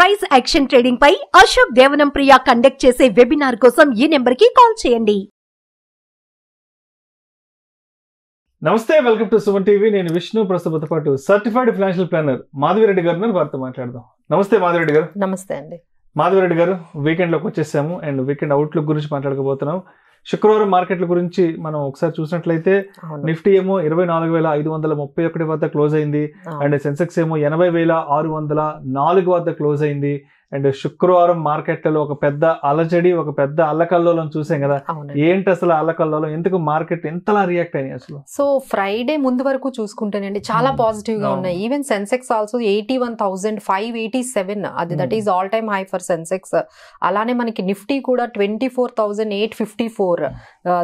Price action trading పై అశోక్ దేవనం ప్రియ conduct చేసే webinar కోసం ఈ నెంబర్ కి కాల్ చేయండి. నమస్తే, వెల్కమ్ టు సుమన్ టీవీ. నేను విష్ణు. ప్రస్తుతంతో పాటు సర్టిఫైడ్ ఫైనాన్షియల్ ప్లానర్ మాధవిరెడ్డి గారు వారితో మాట్లాడదాం. నమస్తే మాధవిరెడ్డి గారు. నమస్తే అండి. మాధవిరెడ్డి గారు, వీకెండ్ లోకి వచ్చేసాము అండ్ వీకెండ్ అవుట్లుక్ గురించి మాట్లాడుకోబోతున్నాం. శుక్రవారం మార్కెట్ల గురించి మనం ఒకసారి చూసినట్లయితే నిఫ్టీ ఏమో 24,531 వద్ద క్లోజ్ అయింది అండ్ సెన్సెక్స్ ఏమో 80,604 వద్ద క్లోజ్ అయింది. అండ్ శుక్రవారం మార్కెట్లలో ఒక పెద్ద అలజడి, ఒక పెద్ద అల్లకల్లోలం చూసాం కదా. ఏంటి అసలు అల్లకల్లోలం? ఎందుకు మార్కెట్ ఎంతలా రియాక్ట్ అయినాయి అసలు? సో ఫ్రైడే ముందు వరకు చూసుకుంటేనండి చాలా పాజిటివ్ గా ఉన్నాయి. ఈవెన్ సెన్సెక్స్ ఆల్సో 81,587 అది that is all time high for Sensex. అలానే మనకి నిఫ్టీ కూడా 24,854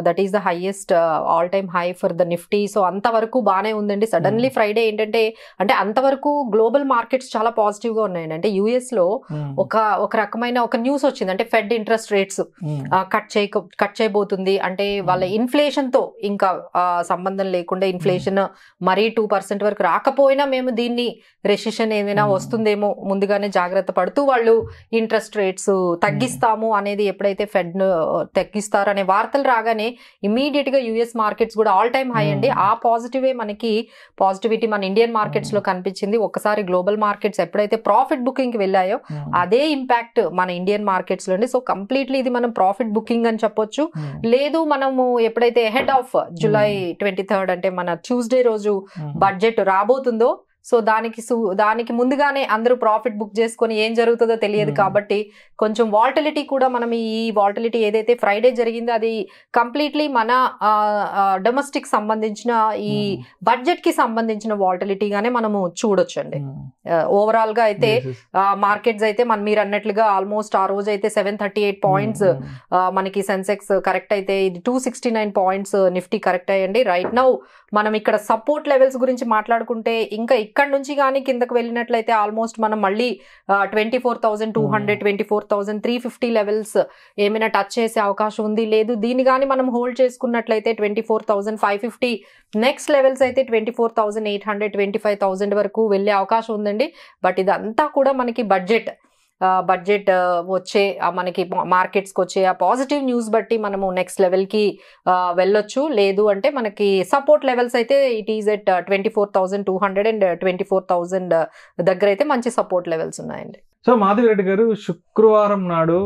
that is the highest all time high for the Nifty. So అంతవరకు బాగానే ఉందండి. సడన్లీ ఫ్రైడే ఏంటంటే అంటే అంతవరకు గ్లోబల్ మార్కెట్స్ చాలా పాజిటివ్ గా ఉన్నాయండి. అంటే యుఎస్ లో ఒక రకమైన ఒక న్యూస్ వచ్చింది. అంటే ఫెడ్ ఇంట్రెస్ట్ రేట్స్ కట్ చేయబోతుంది. అంటే వాళ్ళ ఇన్ఫ్లేషన్ తో ఇంకా సంబంధం లేకుండా ఇన్ఫ్లేషన్ మరీ 2% వరకు రాకపోయినా మేము దీన్ని రెసిషన్ ఏమైనా వస్తుందేమో ముందుగానే జాగ్రత్త పడుతూ వాళ్ళు ఇంట్రెస్ట్ రేట్స్ తగ్గిస్తాము అనేది ఎప్పుడైతే ఫెడ్ తగ్గిస్తారు అనే వార్తలు రాగానే ఇమీడియట్ గా యుఎస్ మార్కెట్స్ కూడా ఆల్ టైమ్ హై అండి. ఆ పాజిటివే మనకి పాజిటివిటీ మన ఇండియన్ మార్కెట్స్ లో కనిపించింది. ఒక్కసారి గ్లోబల్ మార్కెట్స్ ఎప్పుడైతే ప్రాఫిట్ బుకింగ్ కి వెళ్ళాయో అదే ఇంపాక్ట్ మన ఇండియన్ మార్కెట్స్ లో. సో కంప్లీట్లీ ఇది మనం ప్రాఫిట్ బుకింగ్ అని చెప్పొచ్చు. లేదు మనము ఎప్పుడైతే హెడ్ ఆఫ్ జూలై 23 అంటే మన ట్యూస్డే రోజు బడ్జెట్ రాబోతుందో సో దానికి ముందుగానే అందరూ ప్రాఫిట్ బుక్ చేసుకొని ఏం జరుగుతుందో తెలియదు కాబట్టి కొంచెం వాల్టిలిటీ కూడా మనం ఈ వాల్టిలిటీ ఏదైతే ఫ్రైడే జరిగిందో అది కంప్లీట్లీ మన డొమెస్టిక్ సంబంధించిన ఈ బడ్జెట్ కి సంబంధించిన వాల్టిలిటీగానే మనము చూడొచ్చు అండి. ఓవరాల్ గా అయితే మార్కెట్స్ అయితే మీరు అన్నట్లుగా ఆల్మోస్ట్ ఆ రోజు అయితే 738 పాయింట్స్ మనకి సెన్సెక్స్ కరెక్ట్ అయితే ఇది 269 పాయింట్స్ నిఫ్టీ కరెక్ట్ అయ్యండి. రైట్ నౌ మనం ఇక్కడ సపోర్ట్ లెవెల్స్ గురించి మాట్లాడుకుంటే ఇంకా ఇక్కడ నుంచి కానీ కిందకు వెళ్ళినట్లయితే ఆల్మోస్ట్ మనం మళ్ళీ 24,200 24,350 లెవెల్స్ ఏమైనా టచ్ చేసే అవకాశం ఉంది. లేదు దీన్ని కానీ మనం హోల్డ్ చేసుకున్నట్లయితే 24,550 నెక్స్ట్ లెవెల్స్ అయితే 24,800 25,000 వరకు వెళ్ళే అవకాశం ఉందండి. బట్ ఇదంతా కూడా మనకి బడ్జెట్ వచ్చే మనకి మార్కెట్స్కి వచ్చే ఆ పాజిటివ్ న్యూస్ బట్టి మనము నెక్స్ట్ లెవెల్కి వెళ్ళొచ్చు. లేదు అంటే మనకి సపోర్ట్ లెవెల్స్ అయితే ఇట్ ఈజ్ ఎట్ 24,200 అండ్ 24,000 దగ్గర అయితే మంచి సపోర్ట్ లెవెల్స్ ఉన్నాయండి. సో మాధవిరెడ్డి గారు, శుక్రవారం నాడు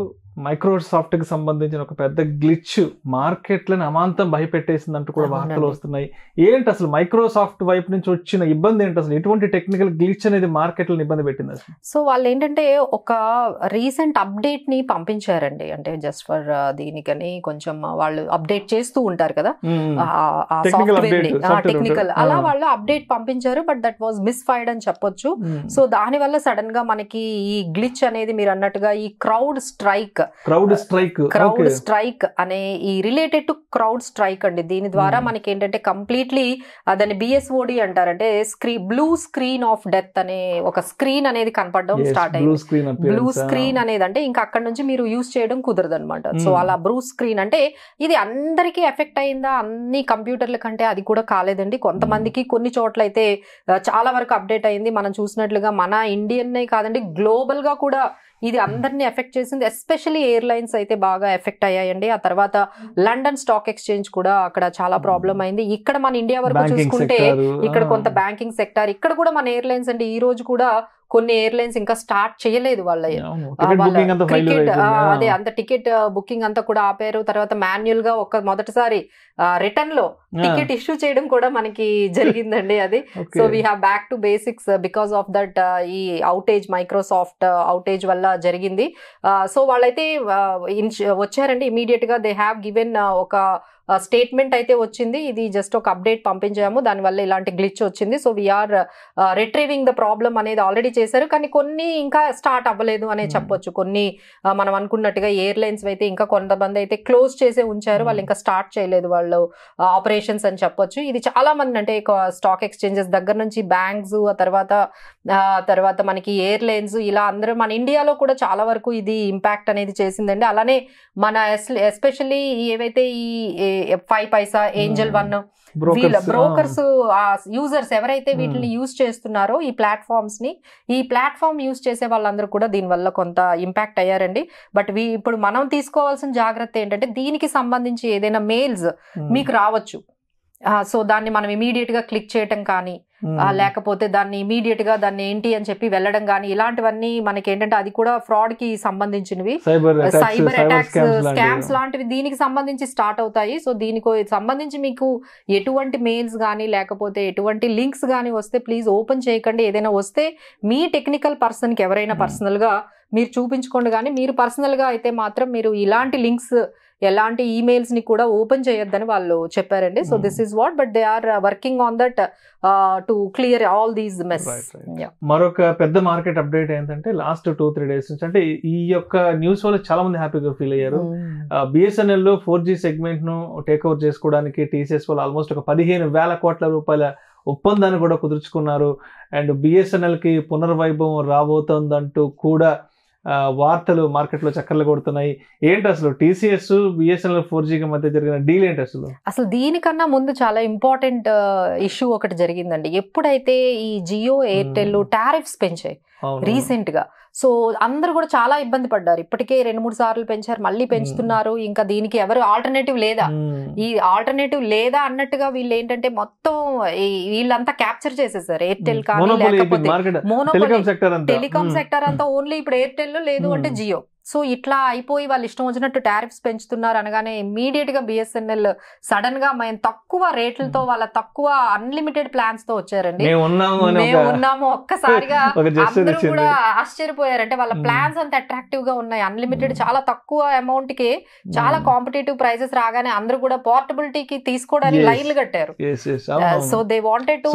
మైక్రోసాఫ్ట్ కి సంబంధించిన ఒక పెద్ద గ్లిచ్ మార్కెట్లను అమాంతం భయపెట్టేసిందంటూ కూడా వార్తలు వస్తున్నాయి. ఏంటి అసలు మైక్రోసాఫ్ట్ వైపు నుంచి వచ్చిన ఇబ్బంది ఏంటి? అసలు ఎటువంటి టెక్నికల్ గ్లిచ్ అనేది మార్కెట్లను ఇబ్బంది పెట్టింది అసలు? సో వాళ్ళు ఏంటంటే ఒక రీసెంట్ అప్డేట్ ని పంపించారండి. అంటే జస్ట్ ఫర్ దీనికని కొంచెం వాళ్ళు అప్డేట్ చేస్తూ ఉంటారు కదా టెక్నికల్ అలా వాళ్ళు అప్డేట్ పంపించారు. బట్ దట్ వాజ్ మిస్ఫైర్డ్ అని చెప్పొచ్చు. సో దాని వల్ల సడన్ గా మనకి ఈ గ్లిచ్ అనేది మీరు అన్నట్టుగా ఈ క్రౌడ్ స్ట్రైక్ అనే ఈ రిలేటెడ్ టు క్రౌడ్ స్ట్రైక్ అండి. దీని ద్వారా మనకి ఏంటంటే కంప్లీట్లీ దాన్ని BSOD అంటారంటే బ్లూ స్క్రీన్ ఆఫ్ డెత్ అనే ఒక స్క్రీన్ అనేది కనపడడం స్టార్ట్ అయింది. బ్లూ స్క్రీన్ అనేది అంటే ఇంకా అక్కడ నుంచి మీరు యూజ్ చేయడం కుదరదు అనమాట. సో అలా బ్లూ స్క్రీన్ అంటే ఇది అందరికీ ఎఫెక్ట్ అయిందా? అన్ని కంప్యూటర్ల కంటే అది కూడా కాలేదండి. కొంతమందికి కొన్ని చోట్ల అయితే చాలా వరకు అప్డేట్ అయింది. మనం చూసినట్లుగా మన ఇండియన్ కాదండి గ్లోబల్ గా కూడా ఇది అందరినీ ఎఫెక్ట్ చేసింది. ఎస్పెషల్లీ ఎయిర్లైన్స్ అయితే బాగా ఎఫెక్ట్ అయ్యాయండి. ఆ తర్వాత లండన్ స్టాక్ ఎక్స్చేంజ్ కూడా అక్కడ చాలా ప్రాబ్లం అయింది. ఇక్కడ మన ఇండియా వరకు చూసుకుంటే ఇక్కడ కొంత బ్యాంకింగ్ సెక్టార్ ఇక్కడ కూడా మన ఎయిర్లైన్స్ అంటే ఈ రోజు కూడా కొన్ని ఎయిర్లైన్స్ ఇంకా స్టార్ట్ చేయలేదు. వాళ్ళ క్రికెట్ అదే అంత టికెట్ బుకింగ్ అంతా కూడా ఆపారు. తర్వాత మాన్యువల్ గా మొదటిసారి రిటర్న్ లో టికెట్ ఇష్యూ చేయడం కూడా మనకి జరిగిందండి అది. So we have back to basics because of that ఈ అవుటేజ్ మైక్రోసాఫ్ట్ అవుటేజ్ వల్ల జరిగింది. సో వాళ్ళైతే వచ్చారండి ఇమీడియట్ గా దే హ్యావ్ గివెన్ ఒక స్టేట్మెంట్ అయితే వచ్చింది. ఇది జస్ట్ ఒక అప్డేట్ పంపించాము, దానివల్ల ఇలాంటి గ్లిచ్ వచ్చింది. So we are retrieving the problem అనేది ఆల్రెడీ చేశారు. కానీ కొన్ని ఇంకా స్టార్ట్ అవ్వలేదు అనే చెప్పొచ్చు. కొన్ని మనం అనుకున్నట్టుగా ఎయిర్లైన్స్ అయితే ఇంకా కొంతమంది అయితే క్లోజ్ చేసే ఉంచారు. వాళ్ళు ఇంకా స్టార్ట్ చేయలేదు వాళ్ళు ఆపరేషన్స్ అని చెప్పొచ్చు. ఇది చాలా మంది అంటే స్టాక్ ఎక్స్చేంజెస్ దగ్గర నుంచి బ్యాంక్స్ తర్వాత మనకి ఎయిర్లైన్స్ ఇలా అందరూ మన ఇండియాలో కూడా చాలా వరకు ఇది ఇంపాక్ట్ అనేది చేసిందండి. అలానే మన ఎస్పెషల్లీ ఏవైతే ఈ 5 పైసా, ఏంజల్ 1, వీళ్ళ బ్రోకర్స్ యూజర్స్ ఎవరైతే వీటిని యూజ్ చేస్తున్నారో ఈ ప్లాట్ఫామ్స్ ని, ఈ ప్లాట్ఫామ్ యూజ్ చేసే వాళ్ళందరూ కూడా దీని వల్ల కొంత ఇంపాక్ట్ అయ్యారండి. బట్ ఇప్పుడు మనం తీసుకోవాల్సిన జాగ్రత్త ఏంటంటే దీనికి సంబంధించి ఏదైనా మెయిల్స్ మీకు రావచ్చు. సో దాన్ని మనం ఇమీడియట్ గా క్లిక్ చేయటం కానీ, లేకపోతే దాన్ని ఇమీడియట్ గా దాన్ని ఏంటి అని చెప్పి వెళ్ళడం కానీ, ఇలాంటివన్నీ మనకి ఏంటంటే అది కూడా ఫ్రాడ్ కి సంబంధించినవి, సైబర్ అటాక్స్, స్కామ్స్ లాంటివి దీనికి సంబంధించి స్టార్ట్ అవుతాయి. సో దీనికి సంబంధించి మీకు ఎటువంటి మెయిల్స్ కానీ లేకపోతే ఎటువంటి లింక్స్ కానీ వస్తే ప్లీజ్ ఓపెన్ చేయకండి. ఏదైనా వస్తే మీ టెక్నికల్ పర్సన్ కి ఎవరైనా పర్సనల్ గా మీరు చూపించుకోండి. కానీ మీరు పర్సనల్ గా అయితే మాత్రం మీరు ఇలాంటి లింక్స్, ఎలాంటి ఈమెయిల్స్ ని కూడా ఓపెన్ చేయొద్దని వాళ్ళు చెప్పారండి. So this is what, but they are working on that to clear all these mess. మరొక పెద్ద మార్కెట్ అప్డేట్ ఏంటంటే లాస్ట్ 2-3 డేస్ నుంచి, అంటే ఈ యొక్క న్యూస్ వల్ల చాలా మంది హ్యాపీగా ఫీల్ అయ్యారు. బిఎస్ఎన్ఎల్ లో 4G సెగ్మెంట్ ను టేక్ ఓవర్ చేసుకోవడానికి టీసీఎస్ వాళ్ళు ఆల్మోస్ట్ ఒక 15,000 కోట్ల రూపాయల ఒప్పందాన్ని కూడా కుదుర్చుకున్నారు. అండ్ బిఎస్ఎన్ఎల్ కి పునర్వైభవం రాబోతోందంటూ కూడా వార్తలు మార్కెట్ లో చక్కర్లు కొడుతున్నాయి. ఏంటి అసలు టీసీఎస్ బిఎస్ఎన్ఎల్ 4Gకి మధ్య జరిగిన డీల్ ఏంటి అసలు దీనికన్నా ముందు చాలా ఇంపార్టెంట్ ఇష్యూ ఒకటి జరిగిందండి. ఎప్పుడైతే ఈ జియో, ఎయిర్టెల్ టారిఫ్స్ పెంచాయి రీసెంట్ గా, సో అందరూ కూడా చాలా ఇబ్బంది పడ్డారు. ఇప్పటికే 2-3 సార్లు పెంచారు, మళ్ళీ పెంచుతున్నారు. ఇంకా దీనికి ఎవరు ఆల్టర్నేటివ్ లేదా, ఈ ఆల్టర్నేటివ్ లేదా అన్నట్టుగా వీళ్ళు ఏంటంటే మొత్తం వీళ్ళంతా క్యాప్చర్ చేసేసారు. ఎయిర్టెల్ కానీ లేకపోతే టెలికాం సెక్టర్ అంతా ఓన్లీ ఇప్పుడు ఎయిర్టెల్, లేదు అంటే జియో. సో ఇట్లా అయిపోయి వాళ్ళు ఇష్టం వచ్చినట్టు టారిఫ్స్ పెంచుతున్నారు అనగానే ఇమ్మీడియట్ గా బిఎస్ఎన్ఎల్ సడన్ గా మేము తక్కువ రేట్లతో వాళ్ళ తక్కువ అన్లిమిటెడ్ ప్లాన్స్ తో వచ్చారండి. మేము ఉన్నాము ఒక్కసారిగా అందరూ కూడా ఆశ్చర్యపోయారు. అంటే వాళ్ళ ప్లాన్స్ అంత అట్రాక్టివ్ గా ఉన్నాయి, అన్లిమిటెడ్ చాలా తక్కువ అమౌంట్ కి చాలా కాంపిటేటివ్ ప్రైసెస్ రాగానే అందరూ కూడా పోర్టబిలిటీకి తీసుకోవడానికి లైన్లు కట్టారు. సో దే వాంటెడ్ టు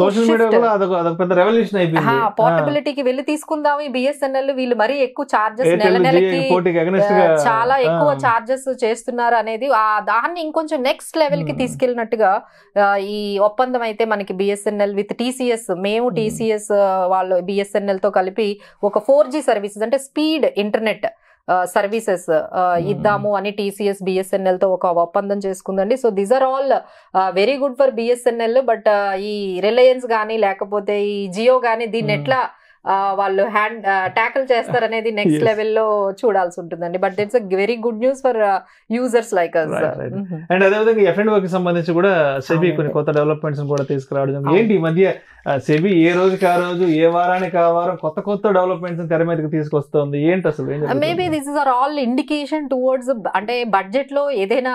పోర్టబిలిటీకి వెళ్ళి తీసుకుందాం ఈ బిఎస్ఎన్ఎల్. వీళ్ళు మరీ ఎక్కువ చార్జెస్ నెలకి చాలా ఎక్కువ చార్జెస్ చేస్తున్నారు అనేది దాన్ని ఇంకొంచెం నెక్స్ట్ లెవెల్ కి తీసుకెళ్ళినట్టుగా ఈ ఒప్పందం అయితే మనకి బిఎస్ఎన్ఎల్ విత్ టీసీఎస్, మేము టీసీఎస్ వాళ్ళు బిఎస్ఎన్ఎల్ తో కలిపి ఒక 4G సర్వీసెస్ అంటే స్పీడ్ ఇంటర్నెట్ సర్వీసెస్ ఇద్దాము అని టీసీఎస్ బిఎస్ఎన్ఎల్ తో ఒక ఒప్పందం చేసుకుందండి. So these are all very good for BSNL. But ఈ రిలయన్స్ గానీ లేకపోతే ఈ జియో గానీ దీన్ని ఎట్లా వాళ్ళు హ్యాండ్ ట్యాకిల్ చేస్తారనేది నెక్స్ట్ లెవెల్లో చూడాల్సి ఉంటుందండి. But it's a very good news for users like us. And అదేవిధంగా F&O కి సంబంధించి కూడా సెబీ కొన్ని కొత్త డెవలప్మెంట్స్ కూడా తీసుకురావడం ఏంటి. ఈ మధ్య సెబీ ఏ రోజుకి ఆ రోజు, ఏ వారానికి ఆ వారం కొత్త డెవలప్మెంట్స్ తెర మీదకి తీసుకొస్తుంది. ఏంటి అసలు? Maybe this is or all indication towards, అంటే బడ్జెట్ లో ఏదైనా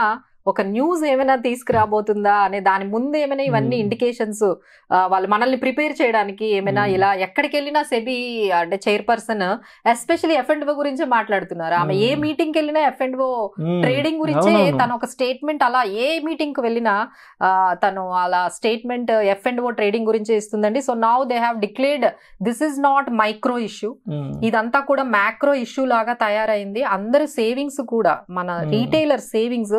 ఒక న్యూస్ ఏమైనా తీసుకురాబోతుందా అనే దాని ముందు ఏమైనా ఇవన్నీ ఇండికేషన్స్ వాళ్ళు మనల్ని ప్రిపేర్ చేయడానికి ఏమైనా ఇలా ఎక్కడికి వెళ్ళినా సెబీ అంటే చైర్పర్సన్ ఎస్పెషల్లీ F&O గురించే మాట్లాడుతున్నారు. ఆమె ఏ మీటింగ్ కి వెళ్ళినా F&O ట్రేడింగ్ గురించే తను ఒక స్టేట్మెంట్, అలా ఏ మీటింగ్ కి వెళ్ళినా తను అలా స్టేట్మెంట్ F&O ట్రేడింగ్ గురించి ఇస్తుందండి. So now they have declared this is not micro issue, ఇదంతా కూడా మ్యాక్రో ఇష్యూ లాగా తయారైంది. అందరు సేవింగ్స్ కూడా మన రీటైలర్ సేవింగ్స్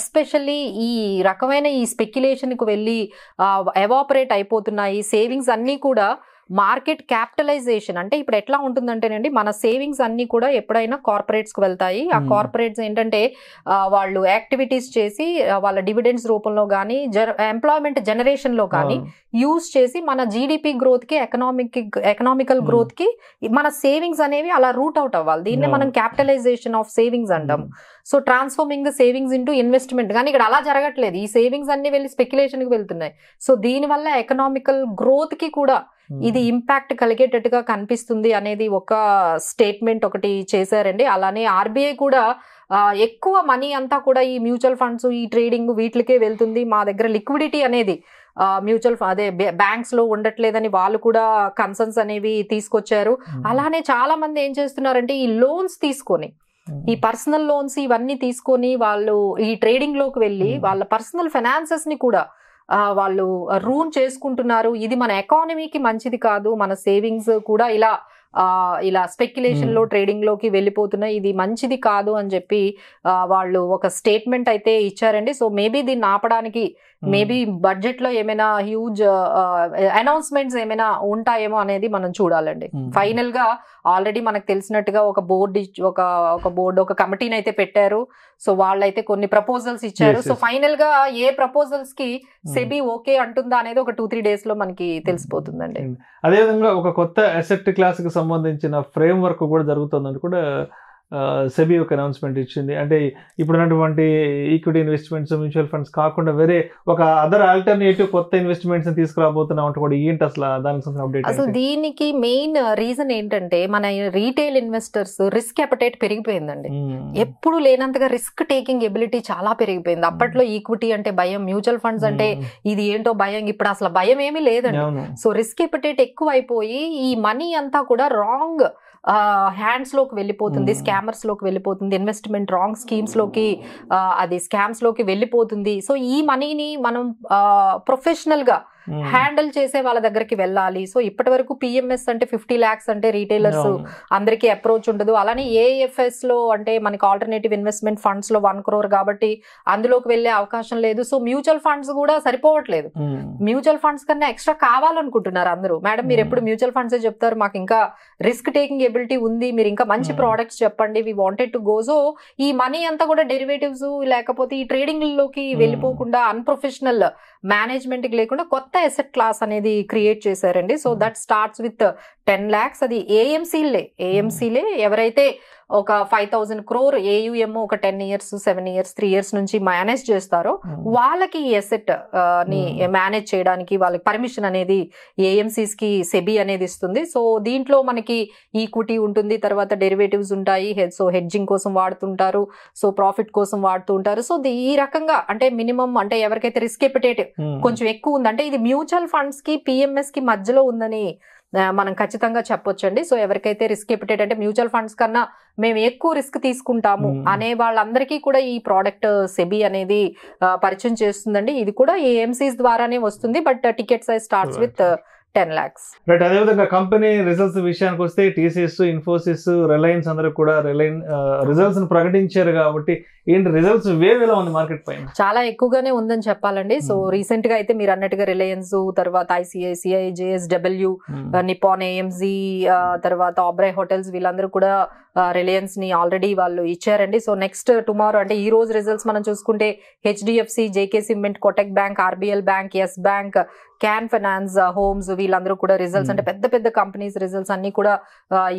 ఎస్పెషల్లీ ఈ రకమైన ఈ స్పెక్యులేషన్ కు వెళ్ళి ఎవాపరేట్ అయిపోతున్నాయి. సేవింగ్స్ అన్ని కూడా మార్కెట్ క్యాపిటలైజేషన్ అంటే ఇప్పుడు ఎట్లా ఉంటుందంటేనండి, మన సేవింగ్స్ అన్ని కూడా ఎప్పుడైనా కార్పొరేట్స్ కు వెళ్తాయి. ఆ కార్పొరేట్స్ ఏంటంటే వాళ్ళు యాక్టివిటీస్ చేసి వాళ్ళ డివిడెండ్స్ రూపంలో కానీ ఎంప్లాయ్మెంట్ జనరేషన్ లో కానీ యూజ్ చేసి మన జీడిపి గ్రోత్ కి ఎకనామికల్ గ్రోత్ కి మన సేవింగ్స్ అనేవి అలా రూట్ అవుట్ అవ్వాలి. దీన్నే మనం క్యాపిటలైజేషన్ ఆఫ్ సేవింగ్స్ అంటాం. So transforming the savings into investment. కానీ ఇక్కడ అలా జరగట్లేదు, ఈ సేవింగ్స్ అన్ని వెళ్ళి స్పెక్యులేషన్ కి వెళ్తున్నాయి. సో దీనివల్ల ఎకనామికల్ గ్రోత్ కి కూడా ఇది ఇంపాక్ట్ కలిగేటట్టుగా కనిపిస్తుంది అనేది ఒక స్టేట్మెంట్ ఒకటి చేశారండి. అలానే ఆర్బీఐ కూడా ఎక్కువ మనీ అంతా కూడా ఈ మ్యూచువల్ ఫండ్స్, ఈ ట్రేడింగ్ వీటికే వెళ్తుంది, మా దగ్గర లిక్విడిటీ అనేది మ్యూచువల్ అదే బ్యాంక్స్ లో ఉండట్లేదని వాళ్ళు కూడా కన్సర్న్స్ అనేవి తీసుకొచ్చారు. అలానే చాలా మంది ఏం చేస్తున్నారంటే ఈ లోన్స్ తీసుకొని, ఈ పర్సనల్ లోన్స్ ఇవన్నీ తీసుకొని వాళ్ళు ఈ ట్రేడింగ్ లోకి వెళ్ళి వాళ్ళ పర్సనల్ ఫైనాన్సెస్ ని కూడా వాళ్ళు రూన్ చేసుకుంటున్నారు. ఇది మన ఎకానమీకి మంచిది కాదు, మన సేవింగ్స్ కూడా ఇలా స్పెక్యులేషన్ లో ట్రేడింగ్ లోకి వెళ్ళిపోతున్నాయి, ఇది మంచిది కాదు అని చెప్పి వాళ్ళు ఒక స్టేట్మెంట్ అయితే ఇచ్చారండి. సో మేబీ దీన్ని ఆపడానికి మేబీ బడ్జెట్ లో ఏమైనా హ్యూజ్ అనౌన్స్మెంట్స్ ఏమైనా ఉంటాయేమో అనేది మనం చూడాలండి. ఫైనల్ గా ఆల్రెడీ మనకు తెలిసినట్టుగా ఒక బోర్డు ఒక కమిటీని అయితే పెట్టారు. సో వాళ్ళైతే కొన్ని ప్రపోజల్స్ ఇచ్చారు. సో ఫైనల్ గా ఏ ప్రపోజల్స్ కి సెబీ ఓకే అంటుందా అనేది ఒక 2-3 days లో మనకి తెలిసిపోతుందండి. అదేవిధంగా ఒక కొత్త అసెట్ క్లాస్ కి సంబంధించిన ఫ్రేమ్ వర్క్ కూడా జరుగుతుందని కూడా సెబీ ఒక అనౌన్స్మెంట్ ఇచ్చింది. అంటే ఇప్పుడున్నటువంటి ఈక్విటీ ఇన్వెస్ట్మెంట్స్, మ్యూచువల్ ఫండ్స్ కాకుండా వేరే ఒక అదర్ ఆల్టర్నేటివ్ కొత్త ఇన్వెస్ట్మెంట్స్ తీసుకురాబోతున్నాం అంటే కూడా ఏంటి అసలు దానికి సంబంధించిన అప్డేట్? అసలు దీనికి మెయిన్ రీజన్ ఏంటంటే మన రీటైల్ ఇన్వెస్టర్స్ రిస్క్ అపటైట్ పెరిగిపోయిందండి. ఎప్పుడు లేనంతగా రిస్క్ టేకింగ్ ఎబిలిటీ చాలా పెరిగిపోయింది. అప్పట్లో ఈక్విటీ అంటే భయం, మ్యూచువల్ ఫండ్స్ అంటే ఇది ఏంటో భయం. ఇప్పుడు అసలు భయం ఏమీ లేదండి. సో రిస్క్ అపటైట్ ఎక్కువ అయిపోయి ఈ మనీ అంతా కూడా రాంగ్ హ్యాండ్స్ లోకి వెళ్ళిపోతుంది, స్కామర్స్ లోకి వెళ్ళిపోతుంది, ఇన్వెస్ట్మెంట్ రాంగ్ స్కీమ్స్ లోకి అది స్కామ్స్ లోకి వెళ్ళిపోతుంది. సో ఈ మనీని మనం ప్రొఫెషనల్ గా హ్యాండిల్ చేసే వాళ్ళ దగ్గరికి వెళ్ళాలి. సో ఇప్పటి వరకు పిఎంఎస్ అంటే 50 lakhs అంటే రీటైలర్స్ అందరికీ అప్రోచ్ ఉండదు. అలానే ఏఎఫ్ఎస్ లో అంటే మనకి ఆల్టర్నేటివ్ ఇన్వెస్ట్మెంట్ ఫండ్స్ లో 1 crore కాబట్టి అందులోకి వెళ్లే అవకాశం లేదు. సో మ్యూచువల్ ఫండ్స్ కూడా సరిపోవట్లేదు. మ్యూచువల్ ఫండ్స్ కన్నా ఎక్స్ట్రా కావాలనుకుంటున్నారు అందరూ. మేడం మీరు ఎప్పుడు మ్యూచువల్ ఫండ్స్ చెప్తారు, మాకు ఇంకా రిస్క్ టేకింగ్ ఎబిలిటీ ఉంది, మీరు ఇంకా మంచి ప్రోడక్ట్స్ చెప్పండి, we wanted to go. So ఈ మనీ అంతా కూడా డెరివేటివ్స్ లేకపోతే ఈ ట్రేడింగ్ లోకి వెళ్ళిపోకుండా అన్ప్రొఫెషనల్ మేనేజ్మెంట్ కి లేకుండా కొత్త అసెట్ క్లాస్ అనేది క్రియేట్ చేశారండి. So that starts with 10 lakhs. అది ఏఎంసీలే ఎవరైతే ఒక 5,000 crore ఏయుఎం ఒక 10 years, 7 years, 3 years నుంచి మేనేజ్ చేస్తారో వాళ్ళకి ఈ అసెట్ ని మేనేజ్ చేయడానికి వాళ్ళకి పర్మిషన్ అనేది ఏఎంసీస్ కి సెబీ అనేది ఇస్తుంది. సో దీంట్లో మనకి ఈక్విటీ ఉంటుంది, తర్వాత డెరివేటివ్స్ ఉంటాయి. సో హెడ్జింగ్ కోసం వాడుతుంటారు, సో ప్రాఫిట్ కోసం వాడుతూ ఉంటారు. సో ఈ రకంగా అంటే మినిమం అంటే ఎవరికైతే రిస్క్ ఎపిటేట్ కొంచెం ఎక్కువ ఉంది అంటే ఇది మ్యూచువల్ ఫండ్స్ కి పిఎంఎస్ కి మధ్యలో ఉందని మనం ఖచ్చితంగా చెప్పొచ్చండి. సో ఎవరికైతే రిస్క్ ఎపిటేట్ అంటే మ్యూచువల్ ఫండ్స్ కన్నా మేము ఎక్కువ రిస్క్ తీసుకుంటాము అనే వాళ్ళందరికీ కూడా ఈ ప్రోడక్ట్ సెబీ అనేది పరిచయం చేస్తుందండి. ఇది కూడా ఏఎంసీస్ ద్వారానే వస్తుంది, but ticket size starts with 10 lakhs. Right. అదేవిధంగా కంపెనీ రిజల్ట్స్ విషయానికి వస్తే టీసీఎస్, ఇన్ఫోసిస్, రిలయన్స్ అందరూ కూడా రిజల్ట్స్ ప్రకటించారు కాబట్టి ఏంటి రిజల్ట్స్ వేవ్ ఎలా ఉంది మార్కెట్ పైన? చాలా ఎక్కువగానే ఉందని చెప్పాలండి. సో రీసెంట్ గా అయితే మీరు అన్నట్టుగా రిలయన్స్, తర్వాత ఐసిఐసిఐ, జేఎస్డబ్ల్యూ, నిపాన్ ఏఎంజీ, తర్వాత ఆబ్రాయ్ హోటల్స్ వీళ్ళందరూ కూడా రిలయన్స్ ని ఆల్రెడీ వాళ్ళు ఇచ్చారండి. సో నెక్స్ట్ టుమారో అంటే ఈ రోజు రిజల్ట్స్ మనం చూసుకుంటే HDFC, JK cement, Kotak bank, RBL bank, Yes bank, can finance, homes వీళ్ళందరూ కూడా రిజల్ట్స్ అంటే పెద్ద పెద్ద కంపెనీస్ రిజల్ట్స్ అన్ని కూడా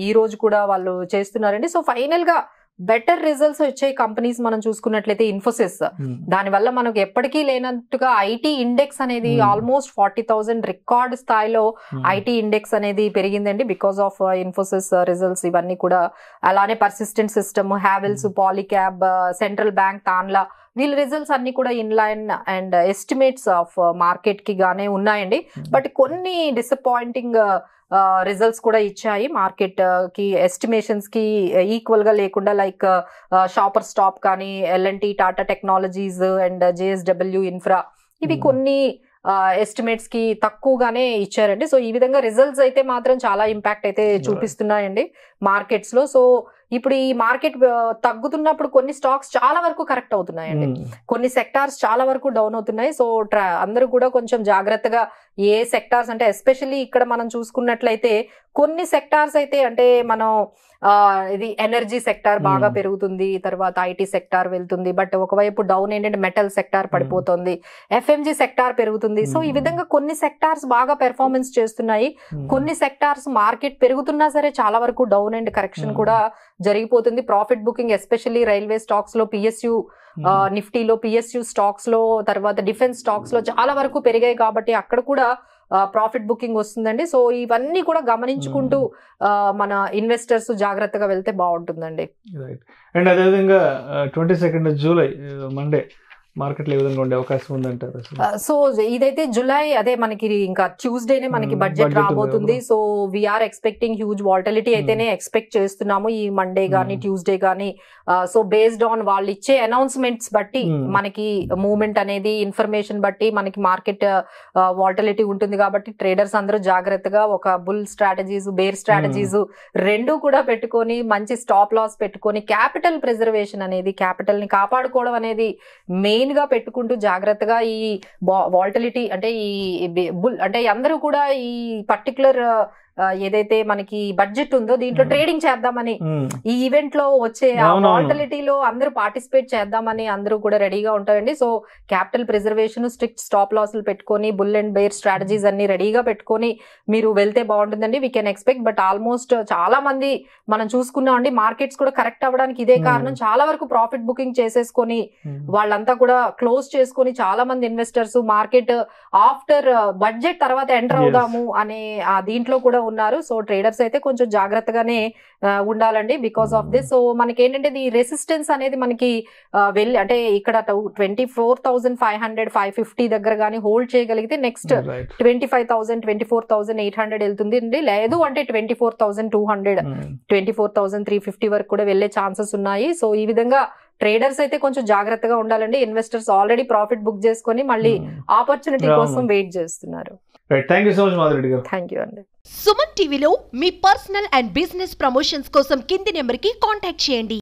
ఈ రోజు కూడా వాళ్ళు చేస్తున్నారండి. సో ఫైనల్ గా బెటర్ రిజల్ట్స్ వచ్చే కంపెనీస్ మనం చూసుకున్నట్లయితే ఇన్ఫోసిస్, దానివల్ల మనకు ఎప్పటికీ లేనట్టుగా ఐటీ ఇండెక్స్ అనేది ఆల్మోస్ట్ 40,000 రికార్డ్ స్థాయిలో ఐటీ ఇండెక్స్ అనేది పెరిగిందండి బికాస్ ఆఫ్ ఇన్ఫోసిస్ రిజల్ట్స్ ఇవన్నీ కూడా. అలానే persistent system, Havells, Polycab, central bank, Tanla వీళ్ళ రిజల్ట్స్ అన్ని కూడా inline and estimates of market కి గానే ఉన్నాయండి. బట్ కొన్ని డిసప్పాయింటింగ్ రిజల్ట్స్ కూడా ఇచ్చాయి మార్కెట్ కి, ఎస్టిమేషన్స్ కి ఈక్వల్ గా లేకుండా. లైక్ షాపర్ స్టాప్ కానీ, LNT, Tata technologies and JSW infra ఇవి కొన్ని ఎస్టిమేట్స్ కి తక్కువగానే ఇచ్చారండి. సో ఈ విధంగా రిజల్ట్స్ అయితే మాత్రం చాలా ఇంపాక్ట్ అయితే చూపిస్తున్నాయండి మార్కెట్స్ లో. సో ఇప్పుడు ఈ మార్కెట్ తగ్గుతున్నప్పుడు కొన్ని స్టాక్స్ చాలా వరకు కరెక్ట్ అవుతున్నాయండి, కొన్ని సెక్టార్స్ చాలా వరకు డౌన్ అవుతున్నాయి. సో అందరూ కూడా కొంచెం జాగ్రత్తగా ఏ సెక్టార్స్ అంటే ఎస్పెషల్లీ ఇక్కడ మనం చూసుకున్నట్లయితే కొన్ని సెక్టార్స్ అయితే అంటే మనం ఇది ఎనర్జీ సెక్టార్ బాగా పెరుగుతుంది, తర్వాత ఐటీ సెక్టార్ వెళ్తుంది. బట్ ఒకవైపు డౌన్ ఏంటంటే మెటల్ సెక్టార్ పడిపోతుంది, ఎఫ్ఎంజీ సెక్టార్ పెరుగుతుంది. సో ఈ విధంగా కొన్ని సెక్టార్స్ బాగా పెర్ఫార్మెన్స్ చేస్తున్నాయి, కొన్ని సెక్టార్స్ మార్కెట్ పెరుగుతున్నా సరే చాలా వరకు డౌన్ అండ్ కరెక్షన్ కూడా జరిగిపోతుంది. Profit booking especially railway stocks లో, పిఎస్యు నిఫ్టీలో, పిఎస్యు స్టాక్స్ లో, తర్వాత డిఫెన్స్ స్టాక్స్ లో చాలా వరకు పెరిగాయి కాబట్టి అక్కడ కూడా ప్రాఫిట్ బుకింగ్ వస్తుందండి. సో ఇవన్నీ కూడా గమనించుకుంటూ మన ఇన్వెస్టర్స్ జాగ్రత్తగా వెళ్తే బాగుంటుందండి. అండ్ అదేవిధంగా 22 జూలై మండే మార్కెట్ ఏ విధంగా ఉండే అవకాశం ఉందంటారు? సో ఇదైతే జూలై అదే మనకి ఇంకా ట్యూస్డేనే మనకి బడ్జెట్ రాబోతుంది. So we are expecting huge volatility అయితేనే ఎక్స్పెక్ట్ చేస్తున్నాము ఈ మండే గానీ ట్యూస్డే గానీ. సో బేస్డ్ ఆన్ వాళ్ళు ఇచ్చే అనౌన్స్మెంట్స్ బట్టి మనకి మూవ్మెంట్ అనేది ఇన్ఫర్మేషన్ బట్టి మనకి మార్కెట్ వాలటిలిటీ ఉంటుంది కాబట్టి ట్రేడర్స్ అందరూ జాగ్రత్తగా ఒక బుల్ స్ట్రాటజీస్, బేర్ స్ట్రాటజీస్ రెండు కూడా పెట్టుకొని మంచి స్టాప్ లాస్ పెట్టుకొని క్యాపిటల్ ప్రిజర్వేషన్ అనేది, క్యాపిటల్ ని కాపాడుకోవడం అనేది మెయిన్ మెయిన్ గా పెట్టుకుంటూ జాగ్రత్తగా ఈ వాల్టిలిటీ అంటే ఈ బుల్ అంటే అందరూ కూడా ఈ పర్టికులర్ ఏదైతే మనకి బడ్జెట్ ఉందో దీంట్లో ట్రేడింగ్ చేద్దామని ఈ ఈవెంట్ లో వచ్చే వాల్టిలిటీలో అందరూ పార్టిసిపేట్ చేద్దామని అందరూ కూడా రెడీగా ఉంటారండి. So capital preservation, strict stop లాస్లు పెట్టుకొని బుల్ అండ్ బేర్ స్ట్రాటజీస్ అన్ని రెడీగా పెట్టుకొని మీరు వెళ్తే బాగుంటుందండి. We can expect. But almost చాలా మంది మనం చూసుకున్నామండి, మార్కెట్స్ కూడా కరెక్ట్ అవ్వడానికి ఇదే కారణం. చాలా వరకు ప్రాఫిట్ బుకింగ్ చేసేసుకొని వాళ్ళంతా కూడా క్లోజ్ చేసుకొని చాలా మంది ఇన్వెస్టర్స్ మార్కెట్ ఆఫ్టర్ బడ్జెట్ తర్వాత ఎంటర్ అవుదాము అనే దీంట్లో కూడా ఉన్నారు. సో ట్రేడర్స్ అయితే కొంచెం జాగ్రత్తగానే ఉండాలండి బికాస్ ఆఫ్ దిస్. సో మనకి ఏంటంటే ఈ రెసిస్టెన్స్ అనేది మనకి వెళ్ళి అంటే ఇక్కడ 24,500 550 దగ్గర కానీ హోల్డ్ చేయగలిగితే నెక్స్ట్ 25,000 24,800 వెళ్తుంది అండి. లేదు అంటే 24,200 24,350 వరకు కూడా వెళ్లే ఛాన్సెస్ ఉన్నాయి. సో ఈ విధంగా ట్రేడర్స్ అయితే కొంచెం జాగ్రత్తగా ఉండాలండి. ఇన్వెస్టర్స్ ఆల్రెడీ ప్రాఫిట్ బుక్ చేసుకొని మళ్ళీ ఆపర్చునిటీ కోసం వెయిట్ చేస్తున్నారు. Thank you so much Madhuri గారు. థ్యాంక్ యూ అండి. సుమన్ టీవీలో మీ పర్సనల్ అండ్ బిజినెస్ ప్రమోషన్స్ కోసం కింది నెంబర్కి కాంటాక్ట్ చేయండి.